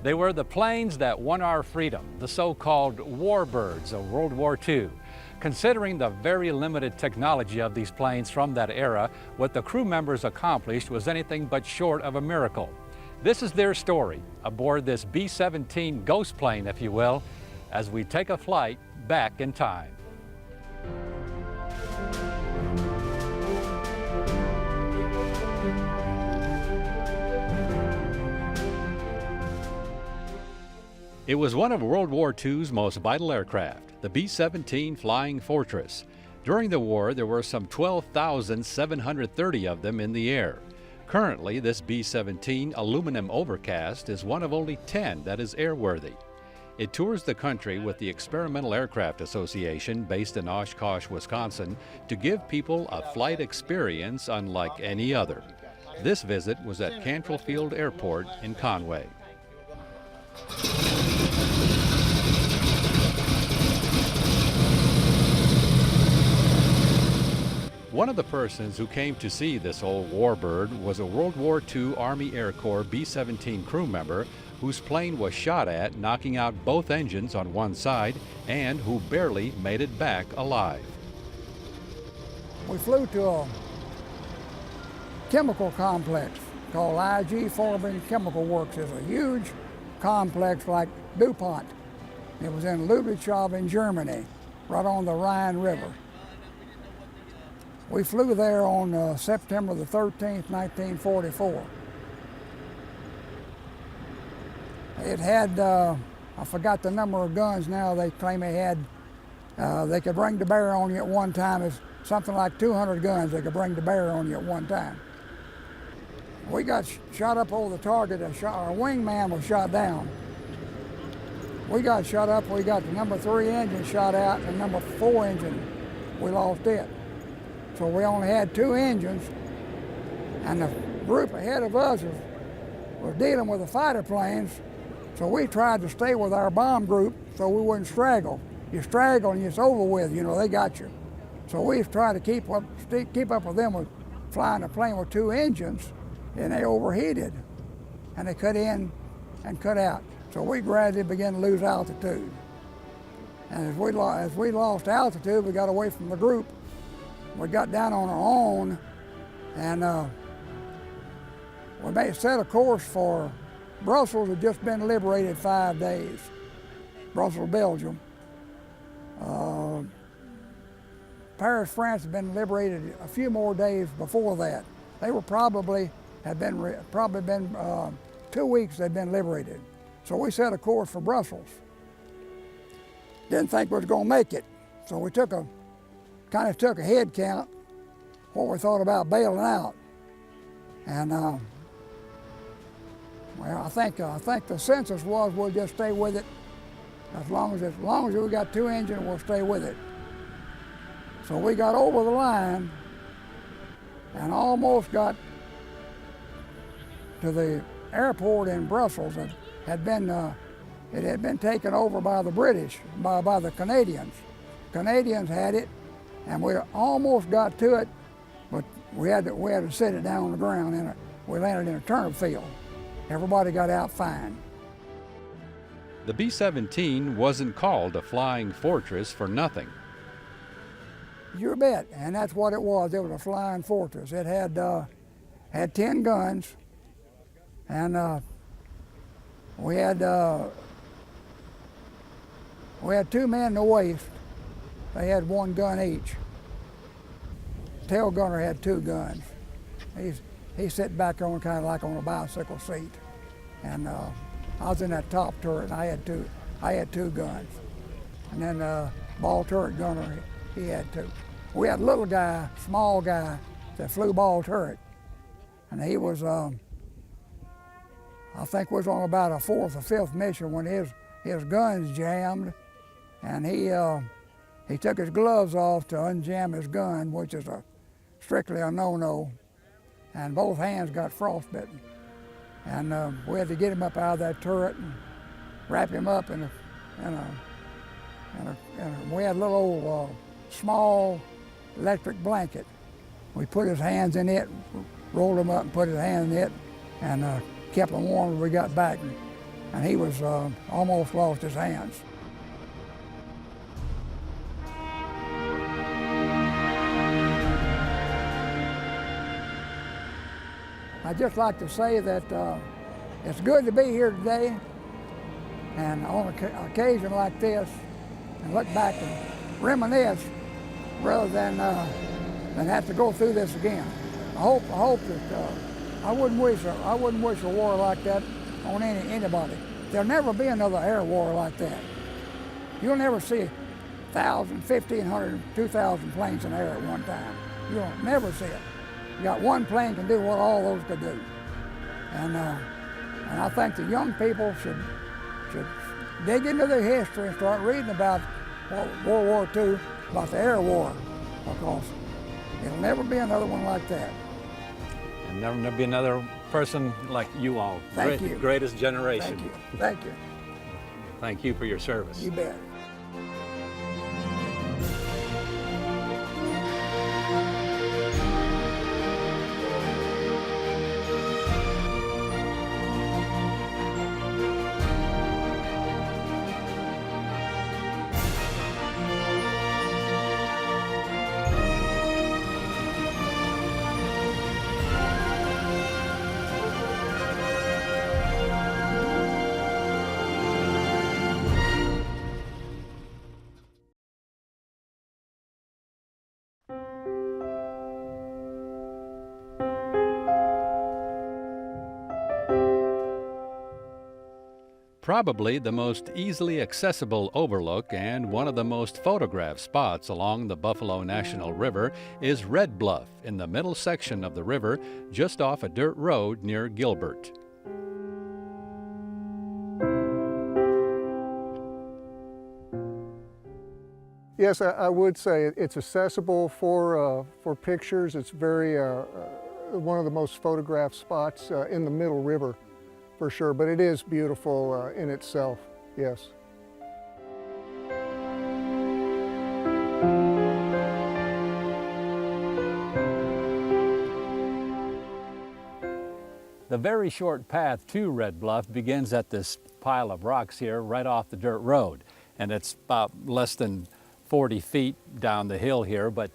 They were the planes that won our freedom, the so-called warbirds of World War II. Considering the very limited technology of these planes from that era, what the crew members accomplished was anything but short of a miracle. This is their story aboard this B-17 ghost plane, if you will, as we take a flight back in time. It was one of World War II's most vital aircraft, the B-17 Flying Fortress. During the war, there were some 12,730 of them in the air. Currently, this B-17 aluminum overcast is one of only 10 that is airworthy. It tours the country with the Experimental Aircraft Association based in Oshkosh, Wisconsin, to give people a flight experience unlike any other. This visit was at Cantrell Field Airport in Conway. One of the persons who came to see this old warbird was a World War II Army Air Corps B-17 crew member whose plane was shot at, knocking out both engines on one side, and who barely made it back alive. We flew to a chemical complex called IG Farben Chemical Works. It's a huge complex like DuPont. It was in Ludwigshafen, Germany, right on the Rhine River. We flew there on September the 13th, 1944. It had, I forgot the number of guns now, they claim they had, they could bring to bear on you at one time. It's something like 200 guns they could bring to bear on you at one time. We got shot up over the target, our wingman was shot down. We got shot up, we got the number 3 engine shot out, and number 4 engine, we lost it. So we only had 2 engines, and the group ahead of us was dealing with the fighter planes, so we tried to stay with our bomb group so we wouldn't straggle. You straggle and it's over with, you know, they got you. So we tried to keep up with them with flying a plane with 2 engines, and they overheated, and they cut in and cut out. So we gradually began to lose altitude. And as we lost altitude, we got away from the group. We got down on our own, and we set a course for Brussels. Had just been liberated 5 days. Brussels, Belgium. Paris, France had been liberated a few more days before that. They were had been 2 weeks they'd been liberated. So we set a course for Brussels. Didn't think we was going to make it, so we kind of took a head count, what we thought about bailing out. And well, I think the census was we'll just stay with it. As long as we got 2 engines, we'll stay with it. So we got over the line and almost got to the airport in Brussels. It had been taken over by the British, by the Canadians. Canadians had it, and we almost got to it, but we had to set it down on the ground, and we landed in a turnip field. Everybody got out fine. The B-17 wasn't called a Flying Fortress for nothing. You bet, and that's what it was. It was a Flying Fortress. It had 10 guns, and we had 2 men in the waist. They had 1 gun each. Tail gunner had 2 guns. He sat back on kind of like on a bicycle seat, and I was in that top turret, and I had 2 guns. And then ball turret gunner, he had 2. We had a little guy, small guy, that flew ball turret, and he was, I think, was on about a 4th or 5th mission when his guns jammed, and he took his gloves off to unjam his gun, which is strictly a no-no, and both hands got frostbitten. And we had to get him up out of that turret and wrap him up in we had a little old small electric blanket. We put his hands in it, rolled him up and put his hand in it, and kept him warm when we got back. and he was almost lost his hands. I'd just like to say that it's good to be here today, and on an occasion like this, and look back and reminisce rather than have to go through this again. I hope that I wouldn't wish a war like that on anybody. There'll never be another air war like that. You'll never see 1,000, 1,500, 2,000 planes in the air at one time. You'll never see it. You got one plane can do what all those could do. And I think the young people should dig into their history and start reading about World War II, about the air war, because it'll never be another one like that. And there'll be another person like you all. Thank you. Greatest generation. Thank you. Thank you. Thank you for your service. You bet. Probably the most easily accessible overlook and one of the most photographed spots along the Buffalo National River is Red Bluff in the middle section of the river, just off a dirt road near Gilbert. Yes, I would say it's accessible for pictures. It's very one of the most photographed spots in the Middle River, for sure. But it is beautiful in itself. Yes. The very short path to Red Bluff begins at this pile of rocks here right off the dirt road, and it's about less than 40 feet down the hill here, but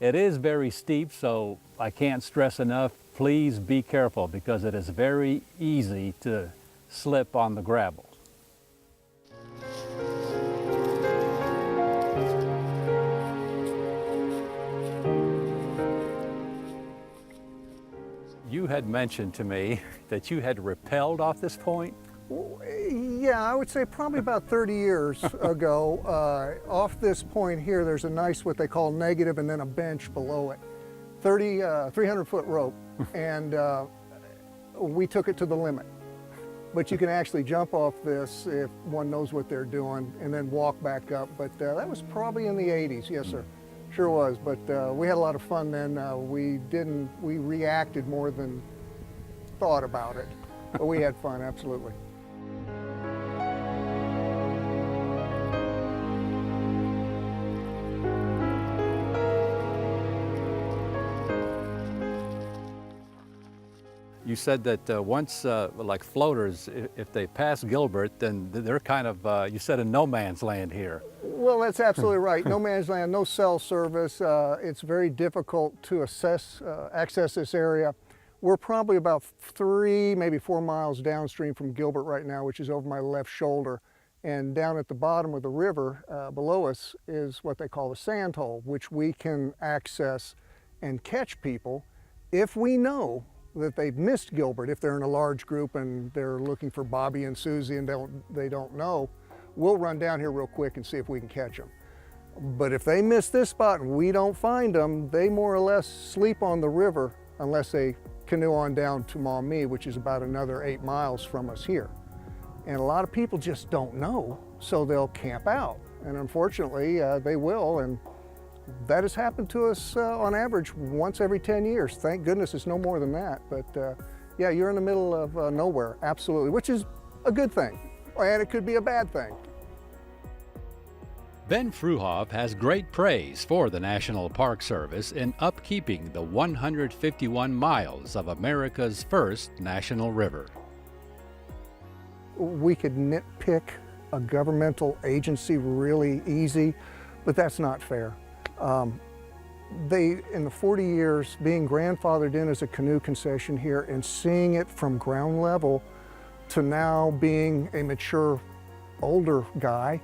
it is very steep, so I can't stress enough, please be careful because it is very easy to slip on the gravel. You had mentioned to me that you had rappelled off this point. Yeah, I would say probably about 30 years ago. Off this point here, there's a nice, what they call negative, and then a bench below it. 300-foot rope, and we took it to the limit. But you can actually jump off this if one knows what they're doing, and then walk back up. But that was probably in the 80s, yes, sir. Sure was, but we had a lot of fun then. We reacted more than thought about it, but we had fun, absolutely. You said that once, like floaters, if they pass Gilbert, then they're kind of, you said, in no man's land here. Well, that's absolutely right. No man's land, no cell service. It's very difficult to access this area. We're probably about 3, maybe 4 miles downstream from Gilbert right now, which is over my left shoulder. And down at the bottom of the river below us is what they call a sand hole, which we can access and catch people if we know that they've missed Gilbert. If they're in a large group and they're looking for Bobby and Susie and they don't know, we'll run down here real quick and see if we can catch them. But if they miss this spot and we don't find them, they more or less sleep on the river unless they canoe on down to Maumee, which is about another 8 miles from us here. And a lot of people just don't know, so they'll camp out. And unfortunately, they will, and that has happened to us on average once every 10 years. Thank goodness it's no more than that. But yeah, you're in the middle of nowhere, absolutely, which is a good thing, and it could be a bad thing. Ben Fruhoff has great praise for the National Park Service in upkeeping the 151 miles of America's first national river. we could nitpick a governmental agency really easy, but that's not fair. They, in the 40 years, being grandfathered in as a canoe concession here and seeing it from ground level to now being a mature, older guy,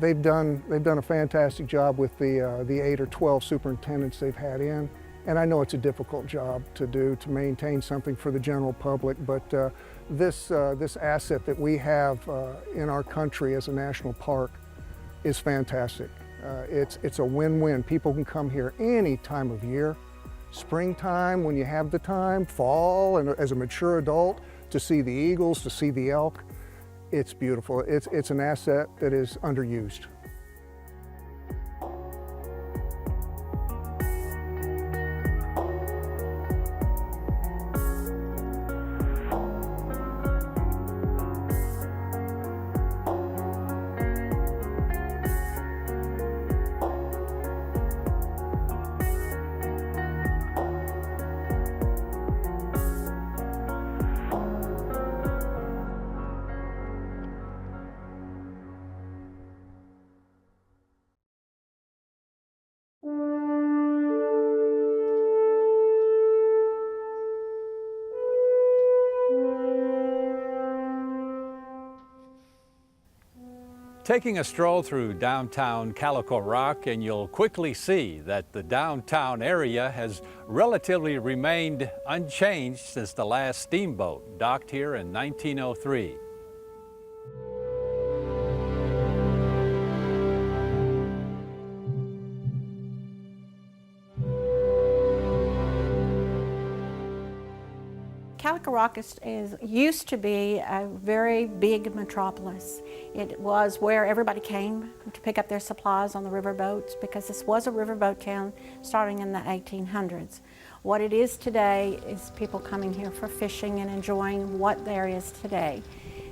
they've done a fantastic job with the 8 or 12 superintendents they've had in. And I know it's a difficult job to do, to maintain something for the general public, but this asset that we have in our country as a national park is fantastic. It's a win-win. People can come here any time of year, springtime when you have the time, fall, and as a mature adult to see the eagles, to see the elk. It's beautiful. It's an asset that is underused. Taking a stroll through downtown Calico Rock, and you'll quickly see that the downtown area has relatively remained unchanged since the last steamboat docked here in 1903. Calico Rock used to be a very big metropolis. It was where everybody came to pick up their supplies on the riverboats, because this was a riverboat town starting in the 1800s. What it is today is people coming here for fishing and enjoying what there is today.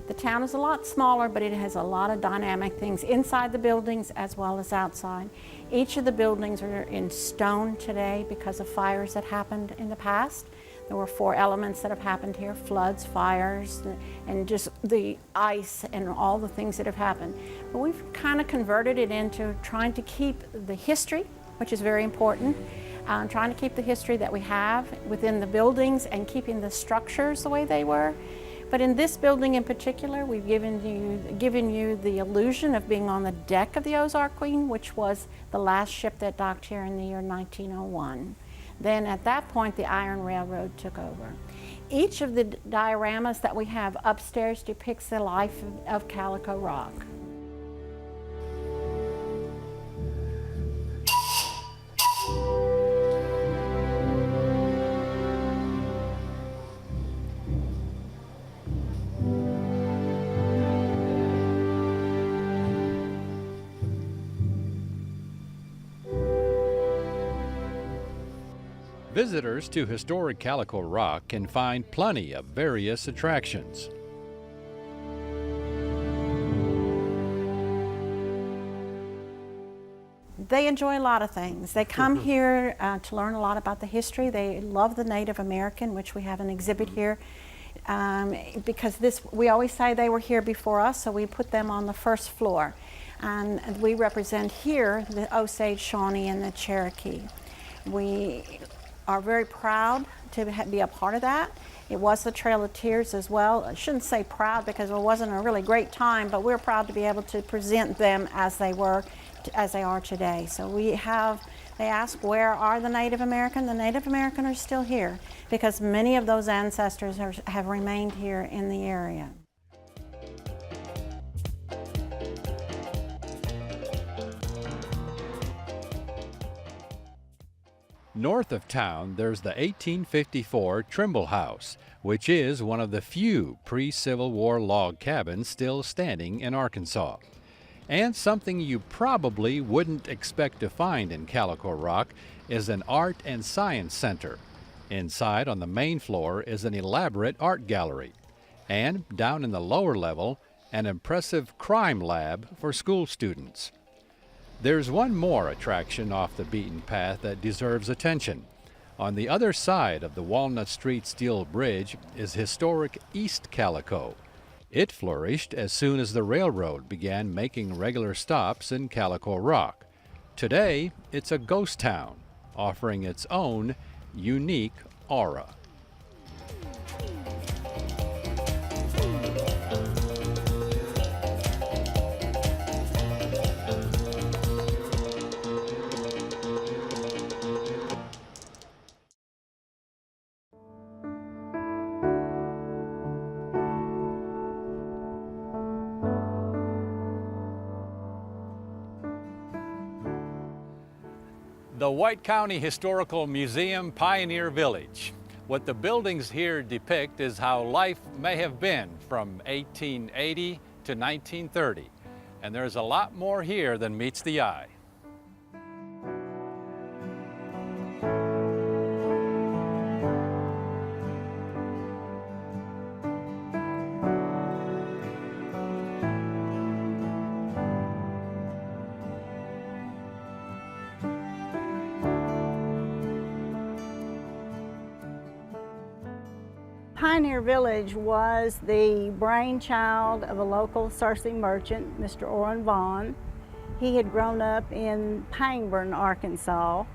The town is a lot smaller, but it has a lot of dynamic things inside the buildings as well as outside. Each of the buildings are in stone today because of fires that happened in the past. There were 4 elements that have happened here: floods, fires, and just the ice and all the things that have happened. But we've kind of converted it into trying to keep the history, which is very important, trying to keep the history that we have within the buildings and keeping the structures the way they were. But in this building in particular, we've given you the illusion of being on the deck of the Ozark Queen, which was the last ship that docked here in the year 1901. Then at that point, the Iron Railroad took over. Each of the dioramas that we have upstairs depicts the life of Calico Rock. Visitors to historic Calico Rock can find plenty of various attractions. They enjoy a lot of things. They come here to learn a lot about the history. They love the Native American, which we have an exhibit here. Because we always say they were here before us, so we put them on the first floor. And we represent here the Osage, Shawnee, and the Cherokee. We are very proud to be a part of that. It was the Trail of Tears as well. I shouldn't say proud because it wasn't a really great time, but we're proud to be able to present them as they are today. So they ask, where are the Native American? The Native American are still here because many of those ancestors have remained here in the area. North of town, there's the 1854 Trimble House, which is one of the few pre-Civil War log cabins still standing in Arkansas. And something you probably wouldn't expect to find in Calico Rock is an art and science center. Inside on the main floor is an elaborate art gallery. And down in the lower level, an impressive crime lab for school students. There's one more attraction off the beaten path that deserves attention. On the other side of the Walnut Street Steel Bridge is historic East Calico. It flourished as soon as the railroad began making regular stops in Calico Rock. Today, it's a ghost town, offering its own unique aura. The White County Historical Museum Pioneer Village. What the buildings here depict is how life may have been from 1880 to 1930. And there's a lot more here than meets the eye. Pioneer Village was the brainchild of a local Searcy merchant, Mr. Orrin Vaughn. He had grown up in Pangburn, Arkansas,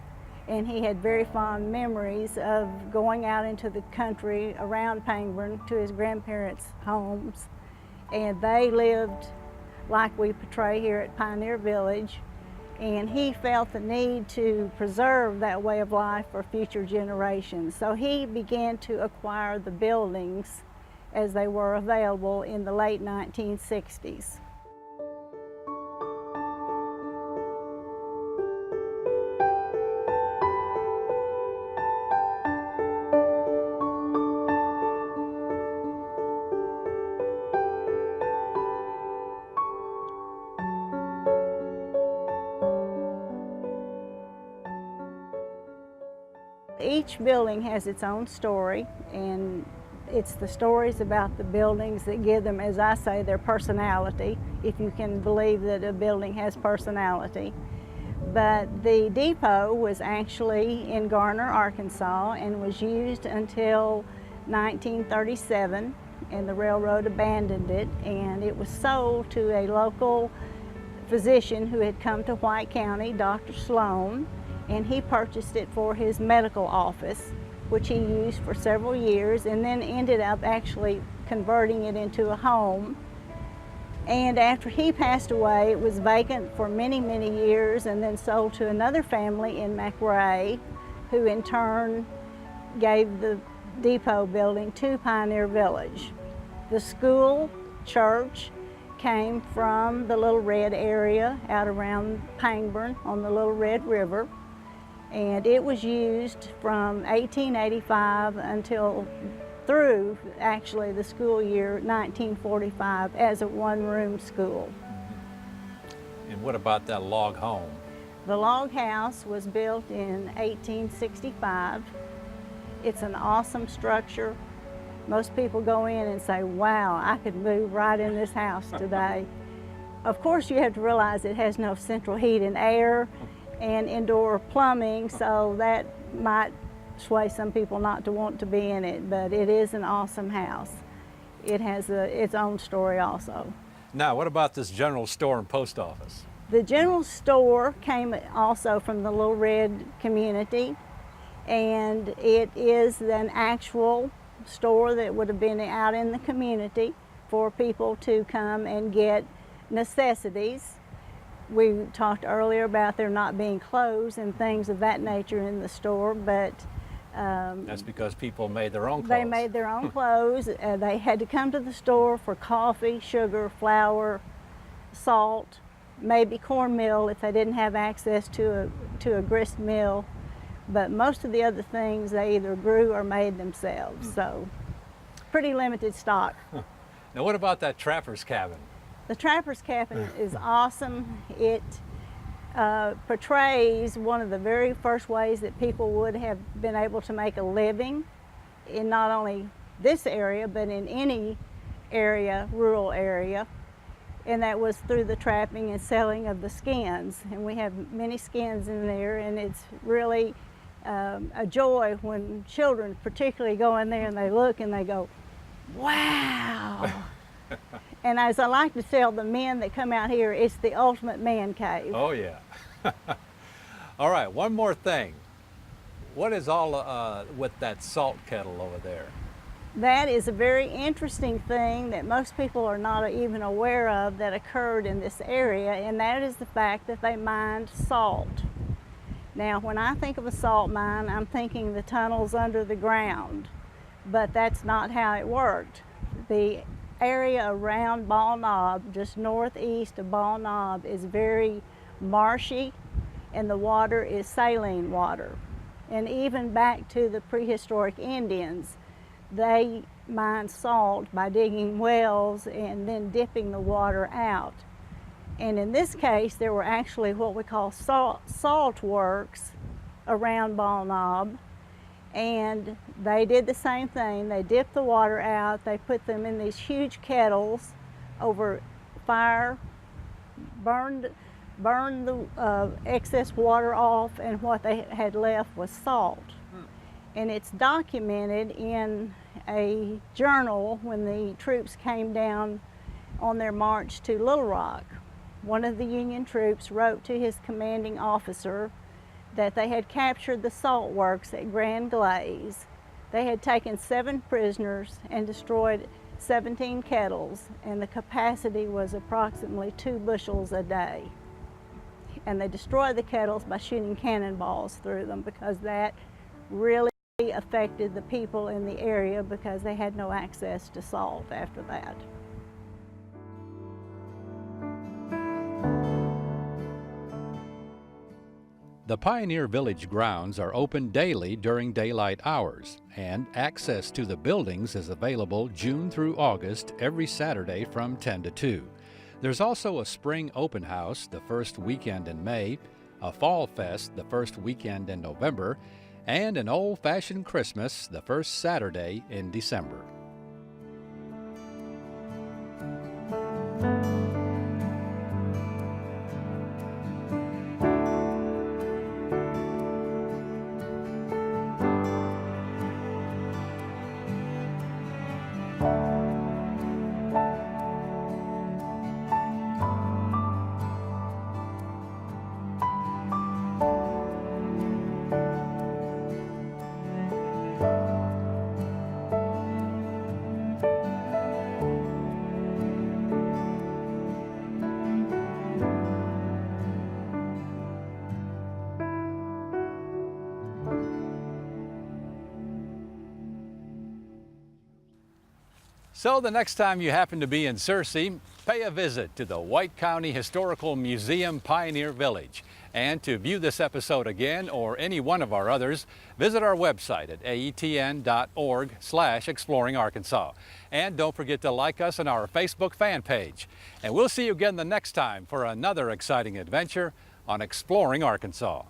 and he had very fond memories of going out into the country around Pangburn to his grandparents' homes. And they lived like we portray here at Pioneer Village. And he felt the need to preserve that way of life for future generations. So he began to acquire the buildings as they were available in the late 1960s. Each building has its own story, and it's the stories about the buildings that give them, as I say, their personality, if you can believe that a building has personality. But the depot was actually in Garner, Arkansas, and was used until 1937, and the railroad abandoned it, and it was sold to a local physician who had come to White County, Dr. Sloan, and he purchased it for his medical office, which he used for several years, and then ended up actually converting it into a home. And after he passed away, it was vacant for many, many years, and then sold to another family in McRae, who in turn gave the depot building to Pioneer Village. The school, church, came from the Little Red area out around Pangburn on the Little Red River. And it was used from 1885 until through actually the school year 1945 as a one-room school. And what about that log home? The log house was built in 1865. It's an awesome structure. Most people go in and say, wow, I could move right in this house today. Of course, you have to realize it has no central heat and air and indoor plumbing, so that might sway some people not to want to be in it, but it is an awesome house. It has its own story also. Now, what about this general store and post office? The general store came also from the Little Red community, and it is an actual store that would have been out in the community for people to come and get necessities. We talked earlier about there not being clothes and things of that nature in the store, but that's because people made their own clothes. They made their own clothes. They had to come to the store for coffee, sugar, flour, salt, maybe cornmeal if they didn't have access to a grist mill. But most of the other things they either grew or made themselves. So pretty limited stock. Now what about that trapper's cabin? The trapper's cabin is awesome. It portrays one of the very first ways that people would have been able to make a living in not only this area, but in any area, rural area. And that was through the trapping and selling of the skins. And we have many skins in there, and it's really a joy when children particularly go in there and they look and they go, wow. And as I like to tell the men that come out here, it's the ultimate man cave. Oh yeah. All right, one more thing. What is all with that salt kettle over there? That is a very interesting thing that most people are not even aware of that occurred in this area, and that is the fact that they mined salt. Now, when I think of a salt mine, I'm thinking the tunnels under the ground, but that's not how it worked. The area around Ball Knob, just northeast of Ball Knob, is very marshy, and the water is saline water. And even back to the prehistoric Indians, they mined salt by digging wells and then dipping the water out. And in this case, there were actually what we call salt works around Ball Knob, and they did the same thing. They dipped the water out, they put them in these huge kettles over fire, burned the excess water off, and what they had left was salt. And it's documented in a journal when the troops came down on their march to Little Rock. One of the Union troops wrote to his commanding officer that they had captured the salt works at Grand Glaze. They had taken 7 prisoners and destroyed 17 kettles, and the capacity was approximately 2 bushels a day. And they destroyed the kettles by shooting cannonballs through them, because that really affected the people in the area, because they had no access to salt after that. The Pioneer Village grounds are open daily during daylight hours, and access to the buildings is available June through August every Saturday from 10 to 2. There's also a spring open house the first weekend in May, a fall fest the first weekend in November, and an old-fashioned Christmas the first Saturday in December. So the next time you happen to be in Searcy, pay a visit to the White County Historical Museum Pioneer Village. And to view this episode again or any one of our others, visit our website at aetn.org/exploringarkansas. And don't forget to like us on our Facebook fan page. And we'll see you again the next time for another exciting adventure on Exploring Arkansas.